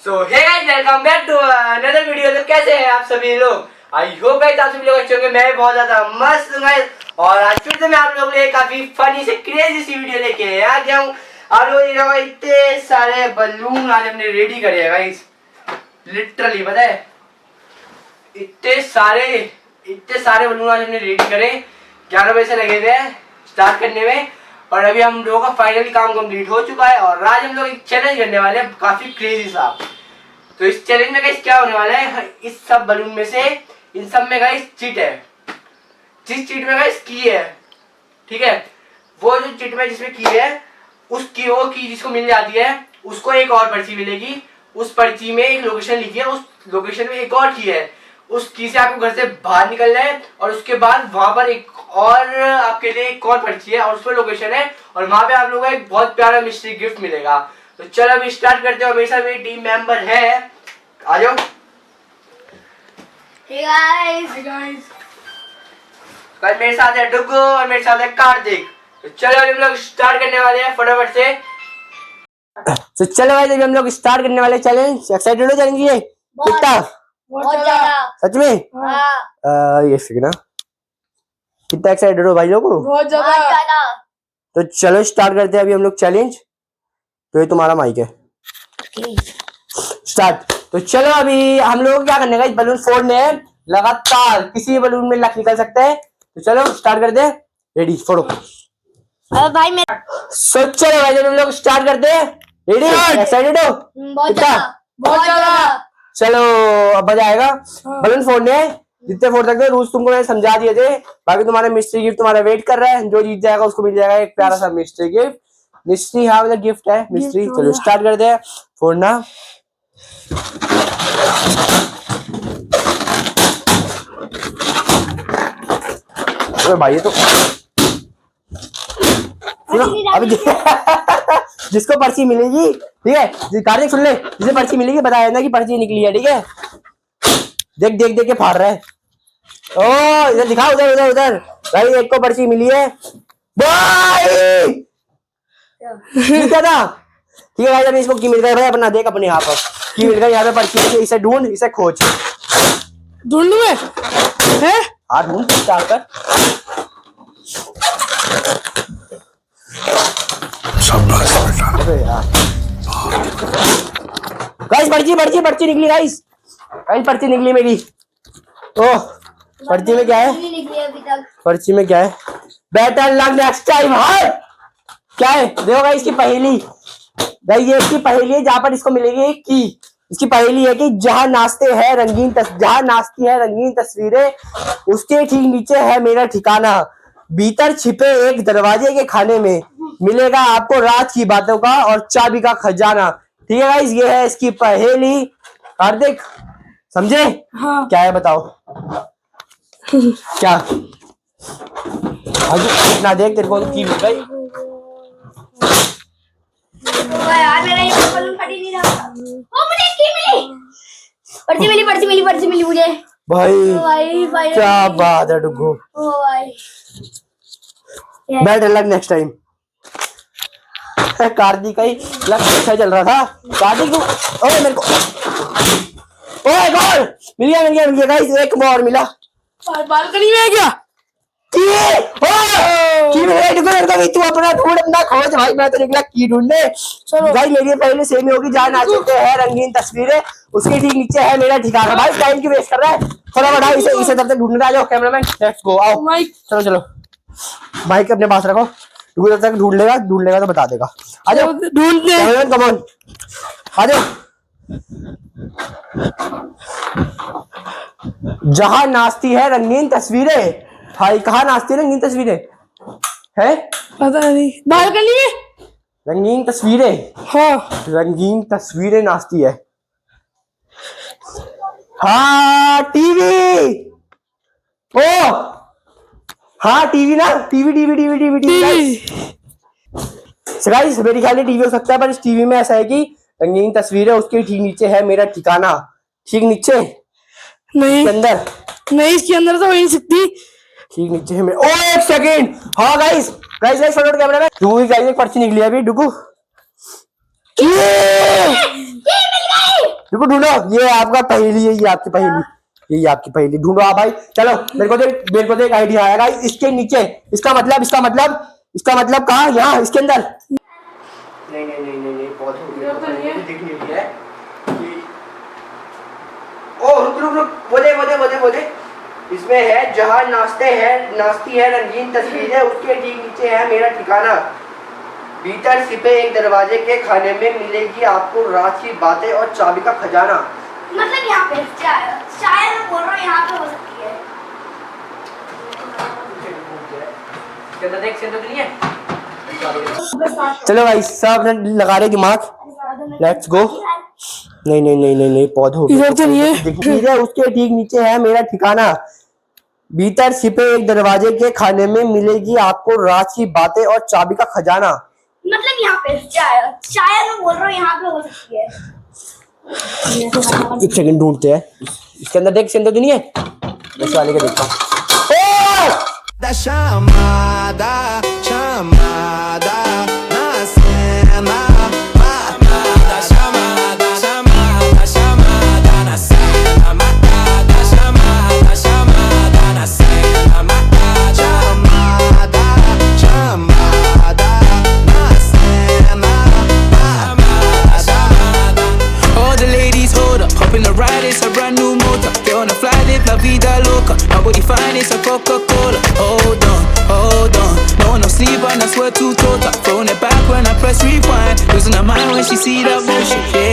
So hey guys, welcome back to another video. तो कैसे हैं आप सभी लोग? आई होप गाइस आप सभी लोग अच्छे होंगे। मैं भी बहुत ज्यादा मस्त हूं गाइस। और आज फिर से मैं आप लोगों के लिए काफी फनी से क्रेजी सी वीडियो लेके आ गया हूं। आप लोग इतने सारे बलून आज हमने रेडी करे हैं गाइस, लिटरली पता है इतने सारे बलून आज हमने रेडी करे। 11 बजे से लगे हुए हैं स्टार्ट करने में और अभी हम लोगों का फाइनली काम कंप्लीट हो चुका है। और आज हम लोग एक चैलेंज करने वाले हैं काफी क्रेजी सा। तो इस चैलेंज में गाइस क्या होने वाला है, इस सब बलून में से इन सब में गाइस चीट है। जिस चीट में गाइस की है, ठीक है, वो जो चीट में जिसमें की है उसकी वो की जिसको मिल जाती है उसको एक और पर्ची मिलेगी। उस पर्ची में एक लोकेशन लिखी है, उस लोकेशन में एक और की है। उस की से आपको घर से बाहर निकलना है और उसके बाद वहां पर एक और आपके लिए एक और पर्ची है और उस पर लोकेशन है और वहां पे आप लोगों को एक बहुत प्यारा मिस्ट्री गिफ्ट मिलेगा। तो चलो अभी स्टार्ट करते हैं। मेरे साथ मेरी टीम मेंबर है, आ जाओ। Hey guys. कल मेरे साथ है डुगू और मेरे साथ है कार्तिक। तो चलो अभी हम लोग स्टार्ट करने वाले हैं फटाफट से। तो चलो भाई अभी हम लोग स्टार्ट करने वाले चैलेंज। एक्साइटेड हो चैलेंज ये कितना? बहुत ज्यादा। सच में? हाँ। ये फिर कितना एक्साइटेड हो भाई लोग? बहुत ज्यादा। तो चलो स्टार्ट करते हैं अभी हम लोग चैलेंज। तो ये तुम्हारा माइक है, स्टार्ट। तो चलो अभी हम लोग क्या करने का, इस बलून फोड़ने हैं लगातार, किसी भी बलून में लक निकल सकता है। तो चलो स्टार्ट करते हैं। रेडी फोड़ो। भाई मेरा चलो भाई हम लोग स्टार्ट करते हैं। रेडी? एक्साइटेड हो? बहुत ज्यादा। चलो अब मजा आएगा। बलून फोड़ने हैं, जितने फोड़ सकते हैं। रूल्स तुमको मैंने समझा दिए थे। बाकी तुम्हारा मिस्ट्री गिफ्ट तुम्हारा वेट कर रहा है। जो जीत जाएगा उसको मिल जाएगा एक प्यारा सा मिस्ट्री गिफ्ट। मिस्ट्री हाँ मतलब गिफ्ट है, मिस्ट्री। चलो स्टार्ट करते हैं फोड़ना। अरे भाई ये तो अभी जिसको पर्ची मिलेगी, ठीक है, कार्तिक सुन ले, जिसे पर्ची मिलेगी बता देना कि पर्ची निकली है, ठीक है। देख देख देख के फाड़ रहा है। ओ इधर दिखा, उधर उधर उधर। भाई एक को पर्ची मिली है भाई। क्या था? ठीक है भाई अभी इसको की मिल गया भाई, अपना देख अपने यहाँ पर की मिल गया। यहाँ पे पर्ची है, इसे ढूंढ, इसे खोज। ढूंढ लूं मैं? हैं? हाँ ढूंढ स्टार्ट कर। गाइस पर्ची निकली गाइस पर्ची निकली मेरी। ओह पर्ची में क्या है? पर्ची में क्या है? Better luck next time. हाँ क्या है? देखो गाइस इसकी पहेली, गाइस ये इसकी पहेली है जहां पर इसको मिलेगी एक की। इसकी पहेली है कि जहां नाचती है रंगीन तस्वीरें, उसके ठीक नीचे है मेरा ठिकाना। भीतर छिपे एक दरवाजे के खाने में मिलेगा आपको रात की बातों का और चाबी का खजाना। ठीक है गाइस ये है इसकी पहेली। हार्दिक समझे? हाँ। क्या है बताओ? क्या ना देख तेरे को की मिल गई। यार मेरा ये बलून फट ही नहीं रहा। ओ मुझे की मिली। पर्ची मिली मुझे। भाई क्या बात है डुगू। ओ भाई better luck next time. Kartik का ही लक अच्छा चल रहा था। कार्तिक तू ओए मेरे को ओए गोल मिल गया गाइस, एक और मिला। बालकनी में है क्या? तू अपना ढूंढ अपना खोज भाई, मैं तो निकला की ढूंढने। भाई मेरी पहले सेम होगी, जहाँ नाचते हैं रंगीन तस्वीरें, उसके ठीक नीचे है मेरा ठिकाना। भाई टाइम की वेस्ट कर रहा है, थोड़ा बढ़ा इसे तब तक ढूंढने आ जाओ। कैमरामैन लेट्स गो, आओ चलो माइक अपने पास रखो। तू जब तक ढूंढ लेगा तो बता देगा। आ जाओ ढूंढने, कम ऑन आ जाओ। जहां नाचती है रंगीन तस्वीरें, भाई कहाँ नाचती है रंगीन तस्वीरें है? पता नहीं। बालकनी में रंगीन तस्वीरें। हाँ रंगीन तस्वीरें नाचती है। हाँ टीवी। ओ हाँ टीवी ना, टीवी गाइस मेरी ख्याल टीवी हो सकता है, पर इस टीवी में ऐसा है कि रंगीन तस्वीरें, उसके ठीक नीचे है मेरा ठिकाना। ठीक नीचे नहीं, इसके अंदर नहीं, इसके अंदर तो हो नहीं सकती। ठीक नीचे है मेरा। ओ एक सेकंड। हाँ गाइस फटाफट कैमरा में डुगू की गाइस एक पर्ची निकली है अभी। डुगू रुको ढूंढो, ये आपका पहेली है, ये आपकी पहेली, ये आपकी पहेली ढूंढो आप भाई। चलो मेरे को तो एक आइडिया आया गाइस, इसके नीचे, इसका मतलब कहाँ, यहाँ इसके अंदर। नहीं पौधे दिख नहीं रही है। ओ रुक बोले इसमें है जहाँ नाचती है रंगीन तस्वीरें, उसके ठीक नीचे है मेरा ठिकाना। भीतर छिपे एक दरवाजे के खाने में मिलेगी आपको राज की बातें और चाबी का खजाना। मतलब यहाँ पे शायद मैं बोल रहा हूँ यहाँ पे हो सकती है। चलो भाई सब लगा रहे दिमाग, लेट्स गो। नहीं पौधों इधर तो नहीं है। उसके ठीक नीचे है मेरा ठिकाना। भीतर छिपे एक दरवाजे के खाने में मिलेगी आपको राज की बातें और चाबी का खजाना। मतलब यहाँ पे शायद मैं बोल रहा हूँ यहाँ पे हो सकती है। एक सेकंड ढूंढते हैं, इसके अंदर देख, तो नहीं है, इस वाले का देखता हूँ। Da chamada, chamada, na cena. Matada, chamada, chamada, chamada, na cena. Matada, chamada, chamada, na cena. Matada, chamada, chamada, na cena. Matada, chamada. All the ladies hold up, hop in the ride, it's a brand new motor. Get on the fly, live la vida loca. Nobody find it's a Coca-Cola. Hold on, no one no sleep and I swear to total. Throwing it back when I press rewind. Losing her mind when she see that motion. Yeah.